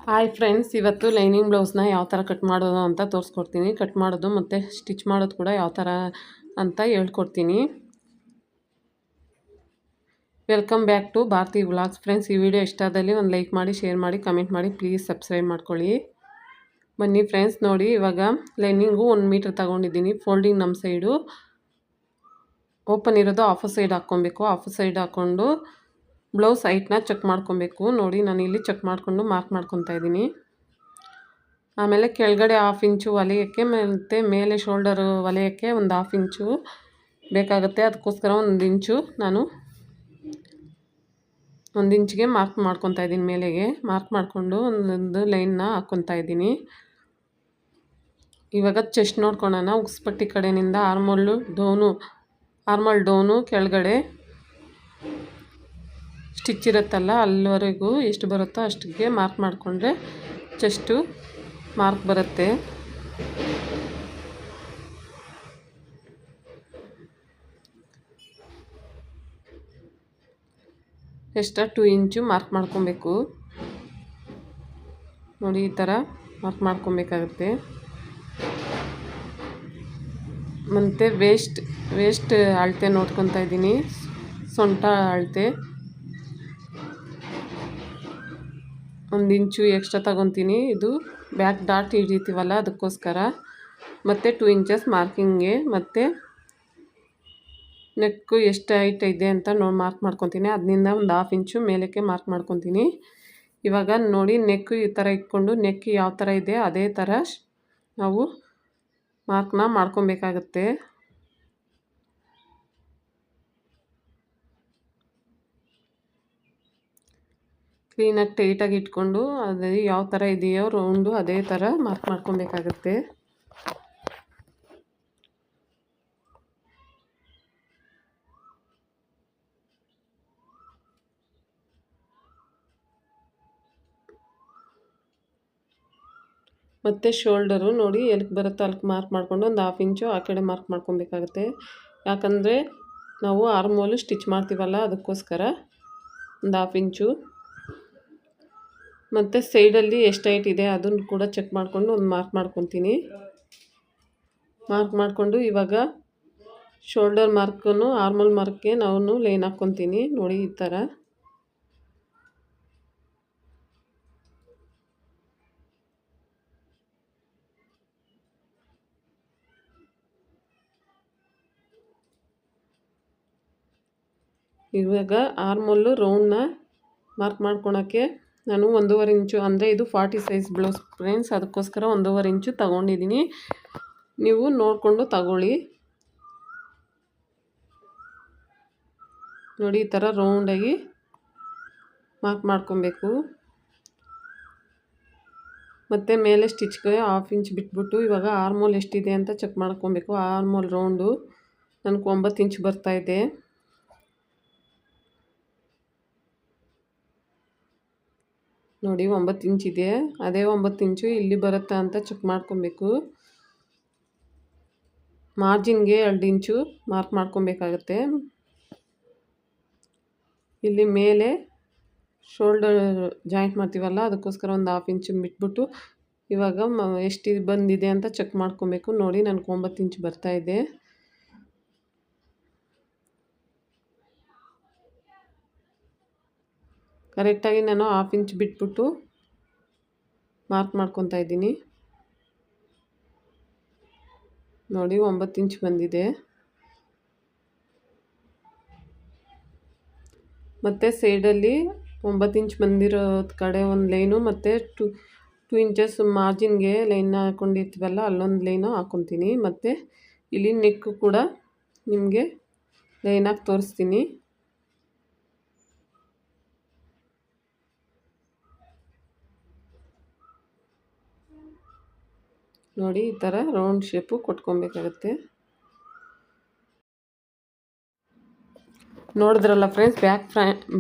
Hi friends, ಇವತ್ತು lining ಬ್ಲೌಸ್ನ ಯಾವ ಥರ ಕಟ್ ಮಾಡೋದು ಅಂತ ತೋರಿಸ್ಕೊಡ್ತೀನಿ. ಕಟ್ ಮಾಡೋದು ಮತ್ತು ಸ್ಟಿಚ್ ಮಾಡೋದು ಕೂಡ ಯಾವ ಥರ ಅಂತ ಹೇಳ್ಕೊಡ್ತೀನಿ. Welcome back to Bharathi vlogs. Friends, ಈ ವಿಡಿಯೋ ಇಷ್ಟ ಆದಲ್ಲಿ ಒಂದು ಲೈಕ್ ಮಾಡಿ, ಶೇರ್ ಮಾಡಿ, ಕಮೆಂಟ್ ಮಾಡಿ, ಪ್ಲೀಸ್ ಸಬ್ಸ್ಕ್ರೈಬ್ ಮಾಡ್ಕೊಳ್ಳಿ. ಬನ್ನಿ ಫ್ರೆಂಡ್ಸ್, ನೋಡಿ ಇವಾಗ ಲೈನಿಂಗು 1 ಮೀಟ್ರ್ ತಗೊಂಡಿದ್ದೀನಿ. ಫೋಲ್ಡಿಂಗ್ ನಮ್ಮ ಸೈಡು ಓಪನ್ ಇರೋದು ಆಫ್ ಸೈಡ್ ಹಾಕ್ಕೊಬೇಕು. ಆಫ್ ಸೈಡ್ ಹಾಕ್ಕೊಂಡು ಬ್ಲೌಸ್ ಹೈಟ್ನ ಚೆಕ್ ಮಾಡ್ಕೊಬೇಕು. ನೋಡಿ ನಾನು ಇಲ್ಲಿ ಚೆಕ್ ಮಾಡಿಕೊಂಡು ಮಾರ್ಕ್ ಮಾಡ್ಕೊತಾ ಇದ್ದೀನಿ. ಆಮೇಲೆ ಕೆಳಗಡೆ 1/2 ಇಂಚು ಹೊಲಿಯೋಕ್ಕೆ ಮತ್ತು ಮೇಲೆ ಶೋಲ್ಡರ್ ಹೊಲಿಯೋಕ್ಕೆ ಒಂದು 1/2 ಇಂಚು ಬೇಕಾಗುತ್ತೆ. ಅದಕ್ಕೋಸ್ಕರ 1 ಇಂಚು ನಾನು 1 ಇಂಚಿಗೆ ಮಾರ್ಕ್ ಮಾಡ್ಕೊತಾ ಇದ್ದೀನಿ. ಮೇಲೆಗೆ ಮಾರ್ಕ್ ಮಾಡಿಕೊಂಡು ಒಂದೊಂದು ಲೈನ್ನ ಹಾಕ್ಕೊತಾ ಇದ್ದೀನಿ. ಇವಾಗ ಚೆಸ್ಟ್ ನೋಡ್ಕೊಳ್ಳೋಣ. ಉಕ್ಸ್ಪಟ್ಟಿ ಕಡೆಯಿಂದ ಆರ್ಮಲ್ ಡೌನು ಕೆಳಗಡೆ ಸ್ಟಿಚ್ ಇರುತ್ತಲ್ಲ ಅಲ್ಲಿವರೆಗೂ ಎಷ್ಟು ಬರುತ್ತೋ ಅಷ್ಟಿಗೆ ಮಾರ್ಕ್ ಮಾಡಿಕೊಂಡ್ರೆ ಚೆಸ್ಟು ಮಾರ್ಕ್ ಬರುತ್ತೆ. ಎಕ್ಸ್ಟ್ರಾ 2 ಇಂಚು ಮಾರ್ಕ್ ಮಾಡ್ಕೊಬೇಕು. ನೋಡಿ ಈ ಥರ ಮಾರ್ಕ್ ಮಾಡ್ಕೊಬೇಕಾಗುತ್ತೆ. ಮತ್ತು ವೇಸ್ಟ್ ಅಳತೆ ನೋಡ್ಕೊತಾ ಇದ್ದೀನಿ. ಸೊಂಟ ಅಳತೆ 1 ಇಂಚು ಎಕ್ಸ್ಟ್ರಾ ತಗೊತೀನಿ. ಇದು ಬ್ಯಾಕ್ ಡಾಟ್ ಹಿಡಿತೀವಲ್ಲ ಅದಕ್ಕೋಸ್ಕರ. ಮತ್ತು 2 ಇಂಚಸ್ ಮಾರ್ಕಿಂಗ್ಗೆ ಮತ್ತು ನೆಕ್ಕು ಎಷ್ಟು ಹೈಟ್ ಇದೆ ಅಂತ ಮಾರ್ಕ್ ಮಾಡ್ಕೊತೀನಿ. ಅದರಿಂದ ಒಂದು 1/2 ಇಂಚು ಮೇಲಕ್ಕೆ ಮಾರ್ಕ್ ಮಾಡ್ಕೊತೀನಿ. ಇವಾಗ ನೋಡಿ ನೆಕ್ಕು ಈ ಥರ ಇಟ್ಕೊಂಡು ನೆಕ್ ಯಾವ ಥರ ಇದೆ ಅದೇ ಥರ ನಾವು ಮಾರ್ಕ್ನ ಮಾಡ್ಕೊಬೇಕಾಗುತ್ತೆ. ಕ್ಲೀನಾಗಿ ಟೈಟಾಗಿ ಇಟ್ಕೊಂಡು ಅದು ಯಾವ ಥರ ಇದೆಯೋ ರೌಂಡು ಅದೇ ಥರ ಮಾರ್ಕ್ ಮಾಡ್ಕೊಬೇಕಾಗುತ್ತೆ. ಮತ್ತು ಶೋಲ್ಡರು ನೋಡಿ ಎಲ್ಲಿಗೆ ಬರುತ್ತೋ ಅಲ್ಲಿಗೆ ಮಾರ್ಕ್ ಮಾಡಿಕೊಂಡು ಒಂದು 1/2 ಇಂಚು ಆ ಕಡೆ ಮಾರ್ಕ್ ಮಾಡ್ಕೊಬೇಕಾಗುತ್ತೆ. ಯಾಕಂದರೆ ನಾವು ಆರ್ಮೋಲು ಸ್ಟಿಚ್ ಮಾಡ್ತೀವಲ್ಲ ಅದಕ್ಕೋಸ್ಕರ ಒಂದು 1/2 ಇಂಚು. ಮತ್ತು ಸೈಡಲ್ಲಿ ಎಷ್ಟು ಹೈಟ್ ಇದೆ ಅದನ್ನು ಕೂಡ ಚೆಕ್ ಮಾಡಿಕೊಂಡು ಒಂದು ಮಾರ್ಕ್ ಮಾಡ್ಕೊತೀನಿ. ಮಾರ್ಕ್ ಮಾಡಿಕೊಂಡು ಇವಾಗ ಶೋಲ್ಡರ್ ಮಾರ್ಕನ್ನು ಆರ್ಮಲ್ ಮಾರ್ಕ್ಗೆ ನಾವು ಲೈನ್ ಹಾಕ್ಕೊತೀನಿ. ನೋಡಿ ಈ ಥರ. ಇವಾಗ ಆರ್ಮಲ್ಲು ರೌಂಡ್ನ ಮಾರ್ಕ್ ಮಾಡ್ಕೊಳಕ್ಕೆ ನಾನು 1.5 ಇಂಚು, ಅಂದರೆ ಇದು 40 ಸೈಜ್ ಬ್ಲೌಸ್ ಫ್ರೆಂಡ್ಸ್, ಅದಕ್ಕೋಸ್ಕರ 1.5 ಇಂಚು ತಗೊಂಡಿದ್ದೀನಿ. ನೀವು ನೋಡಿಕೊಂಡು ತಗೊಳ್ಳಿ. ನೋಡಿ ಈ ಥರ ರೌಂಡಾಗಿ ಮಾರ್ಕ್ ಮಾಡ್ಕೊಬೇಕು. ಮತ್ತು ಮೇಲೆ ಸ್ಟಿಚ್ಗೆ 1/2 ಇಂಚ್ ಬಿಟ್ಬಿಟ್ಟು ಇವಾಗ ಆರ್ಮೋಲ್ ಎಷ್ಟಿದೆ ಅಂತ ಚೆಕ್ ಮಾಡ್ಕೊಬೇಕು. ಆರ್ಮೋಲ್ ರೌಂಡು ನನಗೆ 9 ಇಂಚ್ ಬರ್ತಾಯಿದೆ. ನೋಡಿ 9 ಇಂಚಿದೆ. ಅದೇ 9 ಇಂಚು ಇಲ್ಲಿ ಬರುತ್ತಾ ಅಂತ ಚೆಕ್ ಮಾಡ್ಕೊಬೇಕು. ಮಾರ್ಜಿನ್ಗೆ 2 ಇಂಚು ಮಾರ್ಕ್ ಮಾಡ್ಕೊಬೇಕಾಗತ್ತೆ. ಇಲ್ಲಿ ಮೇಲೆ ಶೋಲ್ಡರ್ ಜಾಯಿಂಟ್ ಮಾಡ್ತೀವಲ್ಲ ಅದಕ್ಕೋಸ್ಕರ ಒಂದು 1/2 ಇಂಚು ಬಿಟ್ಬಿಟ್ಟು ಇವಾಗ ಎಷ್ಟು ಬಂದಿದೆ ಅಂತ ಚೆಕ್ ಮಾಡ್ಕೊಬೇಕು. ನೋಡಿ ನನಗೆ 9 ಇಂಚು ಬರ್ತಾಯಿದೆ. ಕರೆಕ್ಟಾಗಿ ನಾನು 1/2 ಇಂಚ್ ಬಿಟ್ಬಿಟ್ಟು ಮಾರ್ಕ್ ಮಾಡ್ಕೊತಾ ಇದ್ದೀನಿ. ನೋಡಿ 9 ಇಂಚ್ ಬಂದಿದೆ. ಮತ್ತು ಸೈಡಲ್ಲಿ 9 ಇಂಚ್ ಬಂದಿರೋದು ಕಡೆ ಒಂದು ಲೈನು ಮತ್ತು 2 ಇಂಚಸ್ ಮಾರ್ಜಿನ್ಗೆ ಲೈನ್ನ ಹಾಕ್ಕೊಂಡಿರ್ತೀವಲ್ಲ ಅಲ್ಲೊಂದು ಲೈನು ಹಾಕ್ಕೊತೀನಿ. ಮತ್ತು ಇಲ್ಲಿ ನೆಕ್ಕು ಕೂಡ ನಿಮಗೆ ಲೈನಾಗಿ ತೋರಿಸ್ತೀನಿ. ನೋಡಿ ಈ ಥರ ರೌಂಡ್ ಶೇಪು ಕೊಟ್ಕೊಬೇಕಾಗತ್ತೆ. ನೋಡಿದ್ರಲ್ಲ ಫ್ರೆಂಡ್ಸ್,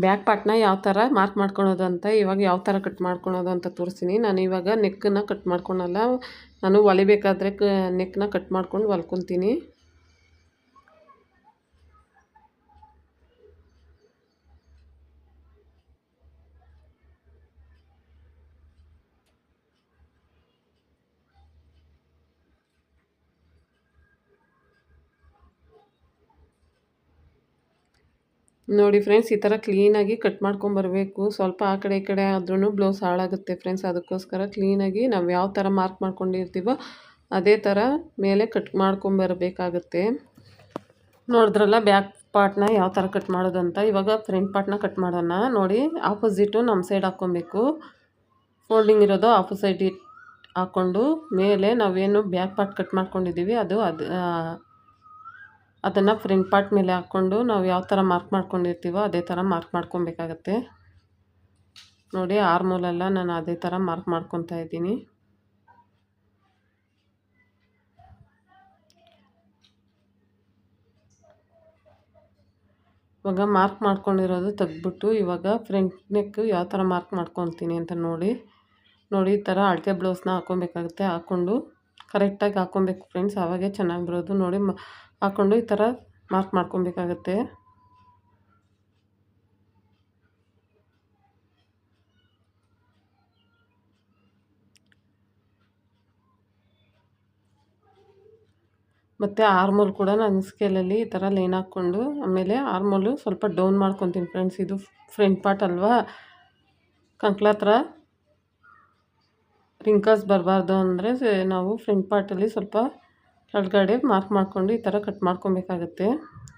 ಬ್ಯಾಕ್ ಪಾರ್ಟ್ನ ಯಾವ ಥರ ಮಾರ್ಕ್ ಮಾಡ್ಕೊಳೋದು ಅಂತ. ಇವಾಗ ಯಾವ ಥರ ಕಟ್ ಮಾಡ್ಕೊಳೋದು ಅಂತ ತೋರಿಸ್ತೀನಿ. ನಾನು ಇವಾಗ ನೆಕ್ಕನ್ನು ಕಟ್ ಮಾಡ್ಕೊಳಲ್ಲ. ನಾನು ಹೊಲಿಬೇಕಾದ್ರೆ ನೆಕ್ಕನ್ನ ಕಟ್ ಮಾಡ್ಕೊಂಡು ಹೊಲ್ಕೊತೀನಿ. ನೋಡಿ ಫ್ರೆಂಡ್ಸ್, ಈ ಥರ ಕ್ಲೀನಾಗಿ ಕಟ್ ಮಾಡ್ಕೊಂಬರಬೇಕು. ಸ್ವಲ್ಪ ಆ ಕಡೆ ಈ ಕಡೆ ಆದ್ರೂ ಬ್ಲೌಸ್ ಹಾಳಾಗುತ್ತೆ ಫ್ರೆಂಡ್ಸ್. ಅದಕ್ಕೋಸ್ಕರ ಕ್ಲೀನಾಗಿ ನಾವು ಯಾವ ಥರ ಮಾರ್ಕ್ ಮಾಡ್ಕೊಂಡಿರ್ತೀವೋ ಅದೇ ಥರ ಮೇಲೆ ಕಟ್ ಮಾಡ್ಕೊಂಬರಬೇಕಾಗುತ್ತೆ. ನೋಡಿದ್ರಲ್ಲ ಬ್ಯಾಕ್ ಪಾರ್ಟ್ನ ಯಾವ ಥರ ಕಟ್ ಮಾಡೋದು ಅಂತ. ಇವಾಗ ಫ್ರಂಟ್ ಪಾರ್ಟ್ನ ಕಟ್ ಮಾಡೋಣ. ನೋಡಿ, ಆಪೋಸಿಟು ನಮ್ಮ ಸೈಡ್ ಹಾಕ್ಕೊಬೇಕು. ಫೋಲ್ಡಿಂಗ್ ಇರೋದು ಆಪೋಸಿಟ್ ಹಾಕ್ಕೊಂಡು ಮೇಲೆ ನಾವೇನು ಬ್ಯಾಕ್ ಪಾರ್ಟ್ ಕಟ್ ಮಾಡ್ಕೊಂಡಿದ್ದೀವಿ ಅದನ್ನು ಫ್ರಂಟ್ ಪಾರ್ಟ್ ಮೇಲೆ ಹಾಕ್ಕೊಂಡು ನಾವು ಯಾವ ಥರ ಮಾರ್ಕ್ ಮಾಡ್ಕೊಂಡಿರ್ತೀವೋ ಅದೇ ಥರ ಮಾರ್ಕ್ ಮಾಡ್ಕೊಬೇಕಾಗತ್ತೆ. ನೋಡಿ, ಆರ್ಮೂಲೆಲ್ಲ ನಾನು ಅದೇ ಥರ ಮಾರ್ಕ್ ಮಾಡ್ಕೊತಾ ಇದ್ದೀನಿ. ಇವಾಗ ಮಾರ್ಕ್ ಮಾಡ್ಕೊಂಡಿರೋದು ತೆಗ್ದ್ಬಿಟ್ಟು ಇವಾಗ ಫ್ರಂಟ್ ನೆಕ್ ಯಾವ ಥರ ಮಾರ್ಕ್ ಮಾಡ್ಕೊತೀನಿ ಅಂತ ನೋಡಿ. ಈ ಥರ ಅಳತೆ ಬ್ಲೌಸ್ನ ಹಾಕ್ಕೊಬೇಕಾಗುತ್ತೆ. ಹಾಕ್ಕೊಂಡು ಕರೆಕ್ಟಾಗಿ ಹಾಕ್ಕೊಬೇಕು ಫ್ರೆಂಡ್ಸ್, ಆವಾಗೇ ಚೆನ್ನಾಗಿ ಬರೋದು. ನೋಡಿ, ಹಾಕ್ಕೊಂಡು ಈ ಥರ ಮಾರ್ಕ್ ಮಾಡ್ಕೊಬೇಕಾಗತ್ತೆ. ಮತ್ತು ಆರ್ಮೋಲ್ ಕೂಡ ನಾನು ಸ್ಕೇಲಲ್ಲಿ ಈ ಥರ ಲೈನ್ ಹಾಕ್ಕೊಂಡು ಆಮೇಲೆ ಆರ್ಮೋಲು ಸ್ವಲ್ಪ ಡೌನ್ ಮಾಡ್ಕೊತೀನಿ ಫ್ರೆಂಡ್ಸ್. ಇದು ಫ್ರಂಟ್ ಪಾರ್ಟ್ ಅಲ್ವಾ, ಕಂಕ್ಳ ಹತ್ರ ರಿಂಕಲ್ಸ್ ಬರಬಾರ್ದು ಅಂದರೆ ನಾವು ಫ್ರಂಟ್ ಪಾರ್ಟಲ್ಲಿ ಸ್ವಲ್ಪ ಕೆಳಗಡೆ ಮಾರ್ಕ್ ಮಾಡಿಕೊಂಡು ಈ ಥರ ಕಟ್ ಮಾಡ್ಕೊಬೇಕಾಗತ್ತೆ.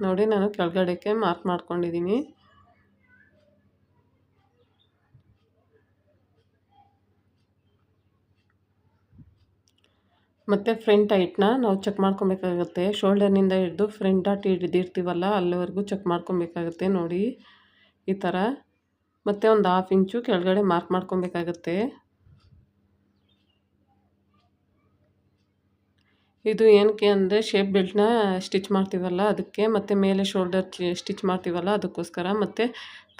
ನೋಡಿ, ನಾನು ಕೆಳಗಡೆಗೆ ಮಾರ್ಕ್ ಮಾಡ್ಕೊಂಡಿದ್ದೀನಿ. ಮತ್ತು ಫ್ರಂಟ್ ಹೈಟ್ನ ನಾವು ಚೆಕ್ ಮಾಡ್ಕೊಬೇಕಾಗುತ್ತೆ. ಶೋಲ್ಡರ್ನಿಂದ ಹಿಡಿದು ಫ್ರಂಟ್ ಡಾಟ್ ಹಿಡಿದಿರ್ತೀವಲ್ಲ ಅಲ್ಲಿವರೆಗೂ ಚೆಕ್ ಮಾಡ್ಕೊಬೇಕಾಗುತ್ತೆ. ನೋಡಿ, ಈ ಥರ. ಮತ್ತು ಒಂದು 1/2 ಇಂಚು ಕೆಳಗಡೆ ಮಾರ್ಕ್ ಮಾಡ್ಕೊಬೇಕಾಗತ್ತೆ. ಇದು ಏನಕ್ಕೆ ಅಂದರೆ ಶೇಪ್ ಬೆಲ್ಟ್ನ ಸ್ಟಿಚ್ ಮಾಡ್ತೀವಲ್ಲ ಅದಕ್ಕೆ, ಮತ್ತು ಮೇಲೆ ಶೋಲ್ಡರ್ ಸ್ಟಿಚ್ ಮಾಡ್ತೀವಲ್ಲ ಅದಕ್ಕೋಸ್ಕರ. ಮತ್ತು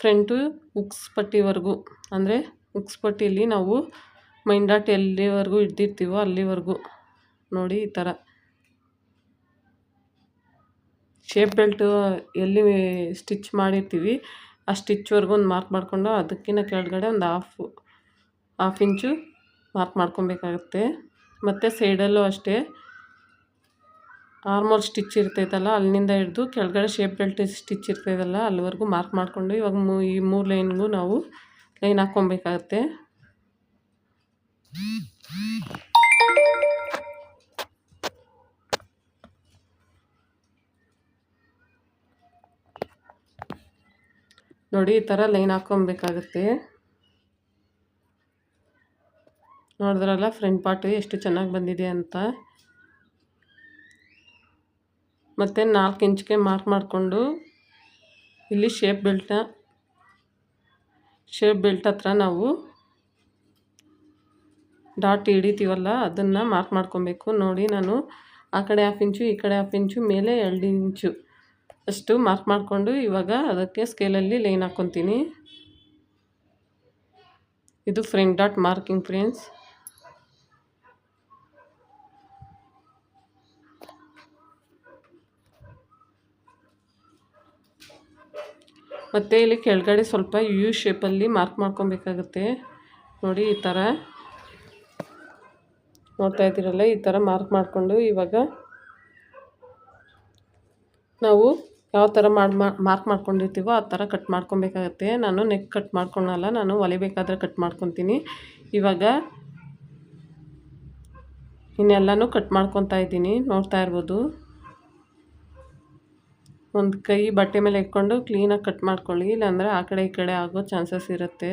ಫ್ರಂಟು ಉಕ್ಸ್ ಪಟ್ಟಿವರೆಗೂ, ಅಂದರೆ ಉಕ್ಸ್ ಪಟ್ಟಿಲಿ ನಾವು ಮೈನ್ ಡಾಟ್ ಎಲ್ಲಿವರೆಗೂ ಹಿಡ್ದಿರ್ತೀವೋ ಅಲ್ಲಿವರೆಗೂ. ನೋಡಿ, ಈ ಥರ ಶೇಪ್ ಬೆಲ್ಟು ಎಲ್ಲಿ ಸ್ಟಿಚ್ ಮಾಡಿರ್ತೀವಿ ಆ ಸ್ಟಿಚ್ವರೆಗೂ ಒಂದು ಮಾರ್ಕ್ ಮಾಡಿಕೊಂಡು ಅದಕ್ಕಿಂತ ಕೆಳಗಡೆ ಒಂದು ಹಾಫ್ ಇಂಚು ಮಾರ್ಕ್ ಮಾಡ್ಕೊಬೇಕಾಗುತ್ತೆ. ಮತ್ತು ಸೈಡಲ್ಲೂ ಅಷ್ಟೇ ಆರ್ಮೋಲ್ ಸ್ಟಿಚ್ ಇರ್ತೈತಲ್ಲ ಅಲ್ಲಿಂದ ಹಿಡಿದು ಕೆಳಗಡೆ ಶೇಪ್ ಬೆಲ್ಟ್ ಸ್ಟಿಚ್ ಇರ್ತೈತಲ್ಲ ಅಲ್ಲಿವರೆಗೂ ಮಾರ್ಕ್ ಮಾಡಿಕೊಂಡು ಇವಾಗ ಈ 3 ಲೈನ್ಗೂ ನಾವು ಲೈನ್ ಹಾಕ್ಕೊಬೇಕಾಗತ್ತೆ. ನೋಡಿ, ಈ ಥರ ಲೈನ್ ಹಾಕ್ಕೊಬೇಕಾಗುತ್ತೆ. ನೋಡಿದ್ರಲ್ಲ ಫ್ರಂಟ್ ಪಾರ್ಟು ಎಷ್ಟು ಚೆನ್ನಾಗಿ ಬಂದಿದೆ ಅಂತ. ಮತ್ತು 4 ಇಂಚ್ಗೆ ಮಾರ್ಕ್ ಮಾಡಿಕೊಂಡು ಇಲ್ಲಿ ಶೇಪ್ ಬೆಲ್ಟ್ ಹತ್ರ ನಾವು ಡಾಟ್ ಹಿಡಿತೀವಲ್ಲ ಅದನ್ನು ಮಾರ್ಕ್ ಮಾಡ್ಕೊಬೇಕು. ನೋಡಿ, ನಾನು ಆ ಕಡೆ 1/2 ಇಂಚು ಈ ಕಡೆ 1/2 ಇಂಚು ಮೇಲೆ 2 ಇಂಚು ಅಷ್ಟು ಮಾರ್ಕ್ ಮಾಡಿಕೊಂಡು ಇವಾಗ ಅದಕ್ಕೆ ಸ್ಕೇಲಲ್ಲಿ ಲೈನ್ ಹಾಕ್ಕೊತೀನಿ. ಇದು ಫ್ರಂಟ್ ಡಾಟ್ ಮಾರ್ಕಿಂಗ್ ಫ್ರೆಂಡ್ಸ್. ಮತ್ತು ಇಲ್ಲಿ ಕೆಳಗಡೆ ಸ್ವಲ್ಪ ಯು ಶೇಪಲ್ಲಿ ಮಾರ್ಕ್ ಮಾಡ್ಕೊಬೇಕಾಗುತ್ತೆ. ನೋಡಿ, ಈ ಥರ ನೋಡ್ತಾ ಇದ್ದೀರಲ್ಲ, ಈ ಥರ ಮಾರ್ಕ್ ಮಾಡಿಕೊಂಡು ಇವಾಗ ನಾವು ಯಾವ ಥರ ಮಾರ್ಕ್ ಮಾಡ್ಕೊಂಡಿರ್ತೀವೋ ಆ ಥರ ಕಟ್ ಮಾಡ್ಕೊಬೇಕಾಗತ್ತೆ. ನಾನು ನೆಕ್ ಕಟ್ ಮಾಡ್ಕೊಳಲ್ಲ, ನಾನು ಹೊಲಿಬೇಕಾದ್ರೆ ಕಟ್ ಮಾಡ್ಕೊತೀನಿ. ಇವಾಗ ಇನ್ನೆಲ್ಲನೂ ಕಟ್ ಮಾಡ್ಕೊತಾ ಇದ್ದೀನಿ, ನೋಡ್ತಾ ಇರ್ಬೋದು. ಒಂದು ಕೈ ಬಟ್ಟೆ ಮೇಲೆ ಇಟ್ಕೊಂಡು ಕ್ಲೀನಾಗಿ ಕಟ್ ಮಾಡ್ಕೊಳ್ಳಿ, ಇಲ್ಲಾಂದರೆ ಆ ಕಡೆ ಈ ಕಡೆ ಆಗೋ ಚಾನ್ಸಸ್ ಇರುತ್ತೆ.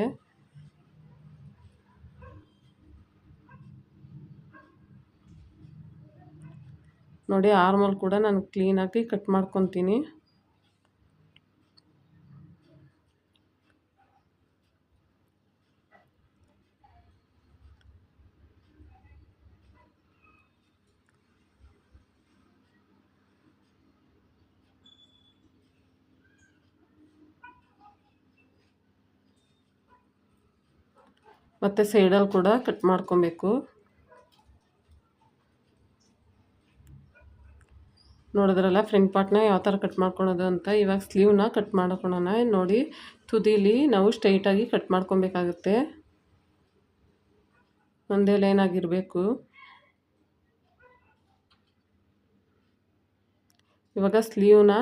ನೋಡಿ, ಆರ್ಮೋಲ್ ಕೂಡ ನಾನು ಕ್ಲೀನಾಗಿ ಕಟ್ ಮಾಡ್ಕೊತೀನಿ. ಮತ್ತು ಸೈಡಲ್ಲಿ ಕೂಡ ಕಟ್ ಮಾಡ್ಕೊಬೇಕು. ನೋಡಿದ್ರಲ್ಲ ಫ್ರಂಟ್ ಪಾರ್ಟ್ನ ಯಾವ ಥರ ಕಟ್ ಮಾಡ್ಕೊಳೋದು ಅಂತ. ಇವಾಗ ಸ್ಲೀವ್ನ ಕಟ್ ಮಾಡ್ಕೊಳ್ಳೋಣ. ನೋಡಿ, ತುದಿಲಿ ನಾವು ಸ್ಟ್ರೈಟಾಗಿ ಕಟ್ ಮಾಡ್ಕೊಬೇಕಾಗುತ್ತೆ. ಒಂದೇ ಲೈನ್ ಆಗಿರಬೇಕು. ಇವಾಗ ಸ್ಲೀವ್ನ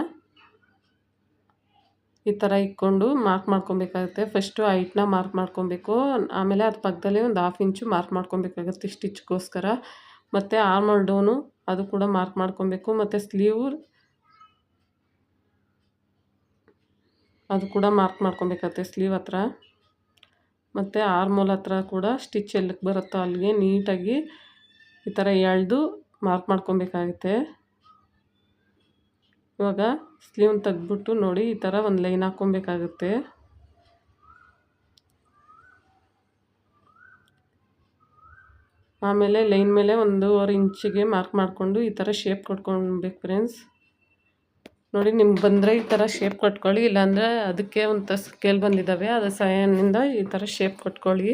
ಈ ಥರ ಇಟ್ಕೊಂಡು ಮಾರ್ಕ್ ಮಾಡ್ಕೊಬೇಕಾಗುತ್ತೆ. ಫಸ್ಟು ಹೈಟ್ನ ಮಾರ್ಕ್ ಮಾಡ್ಕೊಬೇಕು, ಆಮೇಲೆ ಅದ್ರ ಪಕ್ಕದಲ್ಲೇ ಒಂದು 1/2 ಇಂಚು ಮಾರ್ಕ್ ಮಾಡ್ಕೊಬೇಕಾಗುತ್ತೆ ಸ್ಟಿಚ್ಗೋಸ್ಕರ. ಮತ್ತು ಆರ್ಮ್ ಡೌನು ಅದು ಕೂಡ ಮಾರ್ಕ್ ಮಾಡ್ಕೊಬೇಕು. ಮತ್ತು ಸ್ಲೀವ್ ಅದು ಕೂಡ ಮಾರ್ಕ್ ಮಾಡ್ಕೊಬೇಕಾಗುತ್ತೆ ಸ್ಲೀವ್ ಹತ್ರ. ಮತ್ತು ಆರ್ಮೋಲ್ ಹತ್ರ ಕೂಡ ಸ್ಟಿಚ್ ಎಲ್ಲಿಗೆ ಬರುತ್ತೋ ಅಲ್ಲಿಗೆ ನೀಟಾಗಿ ಈ ಥರ ಎಳೆದು ಮಾರ್ಕ್ ಮಾಡ್ಕೊಬೇಕಾಗುತ್ತೆ. ಇವಾಗ ಸ್ಲೀವ್ನ ತೆಗ್ದ್ಬಿಟ್ಟು ನೋಡಿ ಈ ಥರ ಒಂದು ಲೈನ್ ಹಾಕ್ಕೊಬೇಕಾಗುತ್ತೆ. ಆಮೇಲೆ ಲೈನ್ ಮೇಲೆ 1.5 ಇಂಚಿಗೆ ಮಾರ್ಕ್ ಮಾಡಿಕೊಂಡು ಈ ಥರ ಶೇಪ್ ಕೊಟ್ಕೊಳ್ಬೇಕು ಫ್ರೆಂಡ್ಸ್. ನೋಡಿ ನಿಮ್ಗೆ ಬಂದರೆ ಈ ಥರ ಶೇಪ್ ಕೊಟ್ಕೊಳ್ಳಿ, ಇಲ್ಲಾಂದರೆ ಅದಕ್ಕೆ ಒಂದು ಸ್ಕೇಲ್ ಬಂದಿದ್ದಾವೆ ಅದು ಸಹಾಯದಿಂದ ಈ ಥರ ಶೇಪ್ ಕೊಟ್ಕೊಳ್ಳಿ.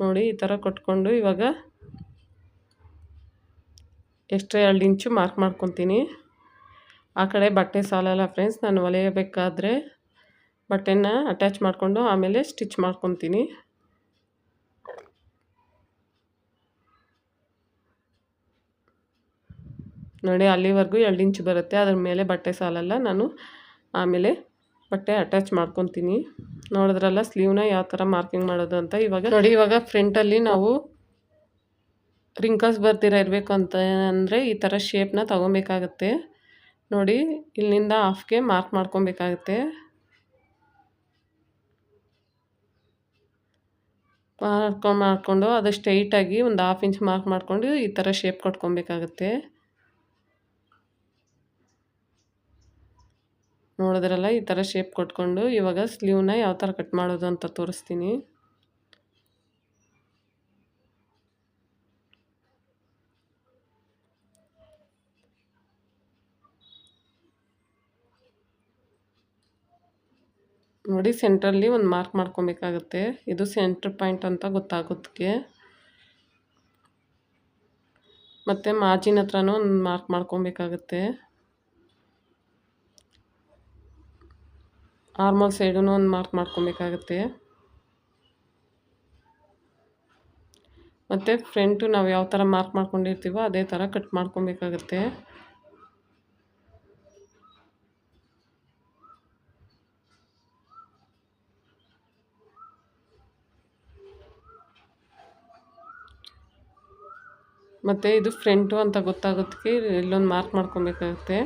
ನೋಡಿ ಈ ಥರ ಕೊಟ್ಕೊಂಡು ಇವಾಗ ಎಕ್ಸ್ಟ್ರಾ 2 ಇಂಚು ಮಾರ್ಕ್ ಮಾಡ್ಕೊತೀನಿ. ಆ ಕಡೆ ಬಟ್ಟೆ ಸಾಲಲ್ಲ ಫ್ರೆಂಡ್ಸ್, ನಾನು ಹೊಲಿಯಬೇಕಾದ್ರೆ ಬಟ್ಟೆನ ಅಟ್ಯಾಚ್ ಮಾಡಿಕೊಂಡು ಆಮೇಲೆ ಸ್ಟಿಚ್ ಮಾಡ್ಕೊತೀನಿ. ನೋಡಿ ಅಲ್ಲಿವರೆಗೂ 2 ಇಂಚು ಬರುತ್ತೆ, ಅದ್ರ ಮೇಲೆ ಬಟ್ಟೆ ಸಾಲಲ್ಲ, ನಾನು ಆಮೇಲೆ ಬಟ್ಟೆ ಅಟ್ಯಾಚ್ ಮಾಡ್ಕೊತೀನಿ. ನೋಡಿದ್ರಲ್ಲ ಸ್ಲೀವ್ನ ಯಾವ ಥರ ಮಾರ್ಕಿಂಗ್ ಮಾಡೋದು ಅಂತ. ಇವಾಗ ನೋಡಿ ಇವಾಗ ಫ್ರಂಟಲ್ಲಿ ನಾವು ರಿಂಕಲ್ಸ್ ಬರ್ದಿರ ಇರಬೇಕು ಅಂತ ಅಂದರೆ ಈ ಥರ ಶೇಪ್ನ ತೊಗೊಬೇಕಾಗತ್ತೆ. ನೋಡಿ ಇಲ್ಲಿಂದ ಹಾಫ್ಗೆ ಮಾರ್ಕ್ ಮಾಡ್ಕೊಬೇಕಾಗುತ್ತೆ. ಮಾಡಿಕೊಂಡು ಅದು ಸ್ಟ್ರೈಟಾಗಿ ಒಂದು 1/2 ಇಂಚ್ ಮಾರ್ಕ್ ಮಾಡಿಕೊಂಡು ಈ ಥರ ಶೇಪ್ ಕೊಟ್ಕೊಬೇಕಾಗುತ್ತೆ. ನೋಡಿದ್ರಲ್ಲ ಈ ಥರ ಶೇಪ್ ಕೊಟ್ಕೊಂಡು ಇವಾಗ ಸ್ಲೀವ್ನ ಯಾವ ಥರ ಕಟ್ ಮಾಡೋದು ಅಂತ ತೋರಿಸ್ತೀನಿ. ನೋಡಿ ಸೆಂಟ್ರಲ್ಲಿ ಒಂದು ಮಾರ್ಕ್ ಮಾಡ್ಕೊಬೇಕಾಗುತ್ತೆ, ಇದು ಸೆಂಟ್ರ್ ಪಾಯಿಂಟ್ ಅಂತ ಗೊತ್ತಾಗೋದಕ್ಕೆ. ಮತ್ತು ಮಾರ್ಜಿನ್ ಹತ್ರನೂ ಒಂದು ಮಾರ್ಕ್ ಮಾಡ್ಕೊಬೇಕಾಗುತ್ತೆ. ಆರ್ಮೋಲ್ ಸೈಡೂ ಒಂದು ಮಾರ್ಕ್ ಮಾಡ್ಕೊಬೇಕಾಗುತ್ತೆ. ಮತ್ತು ಫ್ರಂಟು ನಾವು ಯಾವ ಥರ ಮಾರ್ಕ್ ಮಾಡ್ಕೊಂಡಿರ್ತೀವೋ ಅದೇ ಥರ ಕಟ್ ಮಾಡ್ಕೊಬೇಕಾಗುತ್ತೆ. ಮತ್ತು ಇದು ಫ್ರಂಟು ಅಂತ ಗೊತ್ತಾಗೋದಕ್ಕೆ ಇಲ್ಲೊಂದು ಮಾರ್ಕ್ ಮಾಡ್ಕೊಬೇಕಾಗುತ್ತೆ.